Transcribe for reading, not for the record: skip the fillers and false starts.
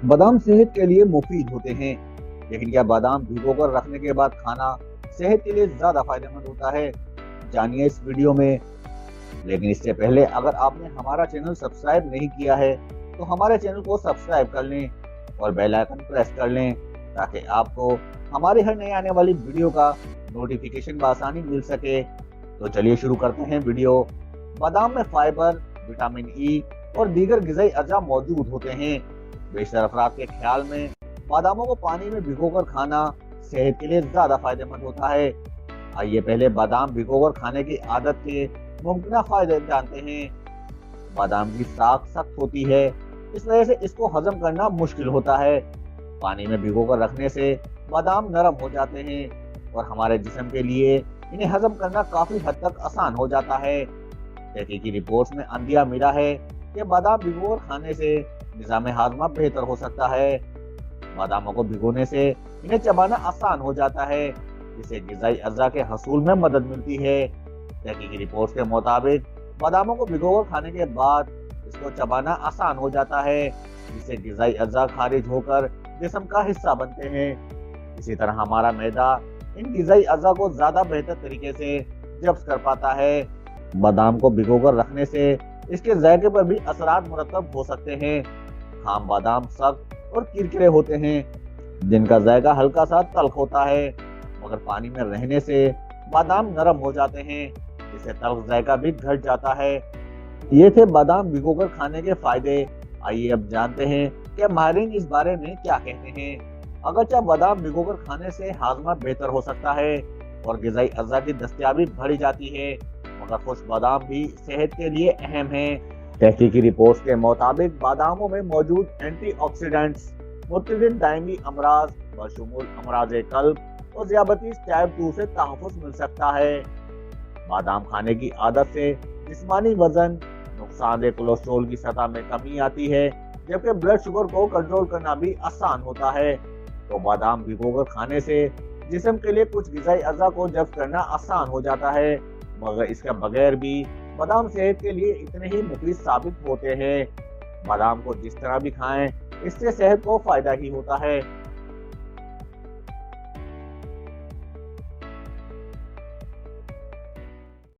बादाम सेहत के लिए मुफीद होते हैं, लेकिन क्या बादाम भिगोकर रखने के बाद खाना सेहत के लिए ज्यादा फायदेमंद होता है? जानिए इस वीडियो में। लेकिन इससे पहले अगर आपने हमारा चैनल सब्सक्राइब नहीं किया है तो हमारे चैनल को सब्सक्राइब कर लें और बेल आइकन प्रेस कर लें ताकि आपको हमारे हर नए आने वाली वीडियो का नोटिफिकेशन बआसानी मिल सके। तो चलिए शुरू करते हैं वीडियो। बादाम में फाइबर, विटामिन ई और दीगर ग़िज़ाई अज़ा मौजूद होते हैं। बेशतर अफराद के ख्याल में बादामों को पानी में भिगोकर खाना सेहत के लिए ज्यादा फायदेमंद होता है। आइए पहले बादाम भिगोकर खाने की आदत के मुमकिन फायदे जानते हैं। बादाम की साख सख्त होती है, इस वजह से इसको हजम करना मुश्किल होता है। पानी में भिगोकर रखने से बादाम नरम हो जाते हैं और हमारे जिस्म के लिए इन्हें हजम करना काफी हद तक आसान हो जाता है। तहकीकी रिपोर्ट्स में अंदिया मिला है कि बादाम भिगोकर खाने से निज़ाम हाजमा बेहतर हो सकता है। बादामों को भिगोने से इन्हें चबाना आसान हो जाता है, जिससे ग़िज़ाई अज़ा के हसूल में मदद मिलती है। तहकीकी रिपोर्ट्स के मुताबिक बादामों को भिगोकर खाने के बाद इसको चबाना आसान हो जाता है, जिससे ग़िज़ाई अज़ा खारिज होकर जिस्म का हिस्सा बनते हैं। इसी तरह हमारा मैदा इन ग़िज़ाई अज़ा को ज्यादा बेहतर तरीके से जब्त कर पाता है। बादाम को भिगोकर रखने से इसके जायके पर भी असरात मुरतब हो सकते हैं। खाम बादाम सख्त और किरकिरे होते हैं, जिनका जायका हल्का सा तल्ख होता है, मगर पानी में रहने से बादाम नरम हो जाते हैं, जिससे तल्ख जायका भी घट जाता है। ये थे बादाम भिगोकर खाने के फायदे। आइए अब जानते हैं कि माहिरीन इस बारे में क्या कहते हैं। अगरचे बादाम भिगोकर खाने से हाजमा बेहतर हो सकता है और ग़िज़ाई अज़ा की दस्तयाबी बढ़ी जाती है, मगर खुश्क बादाम भी सेहत के लिए अहम है। तहकीकी रिपोर्ट्स के मुताबिक बादामों में मौजूद एंटीऑक्सीडेंट्स मुतअद्दिद दायमी अमराज बशमूल अमराज कल्ब और ज़ियाबतीस टाइप 2 से तहफ़्फ़ुज़ मिल सकता है। बादाम खाने की आदत से जिस्मानी वजन, नुकसानदेह कोलेस्ट्रॉल की सतह में कमी आती है, जबकि ब्लड शुगर को कंट्रोल करना भी आसान होता है। तो बादाम भिगोकर खाने से जिस्म के लिए कुछ ग़िज़ाई अज़ा को जब्त करना आसान हो जाता है, मगर इसके बगैर भी बादाम सेहत के लिए इतने ही मुफीद साबित होते हैं। बादाम को जिस तरह भी खाएं, इससे सेहत को फायदा ही होता है।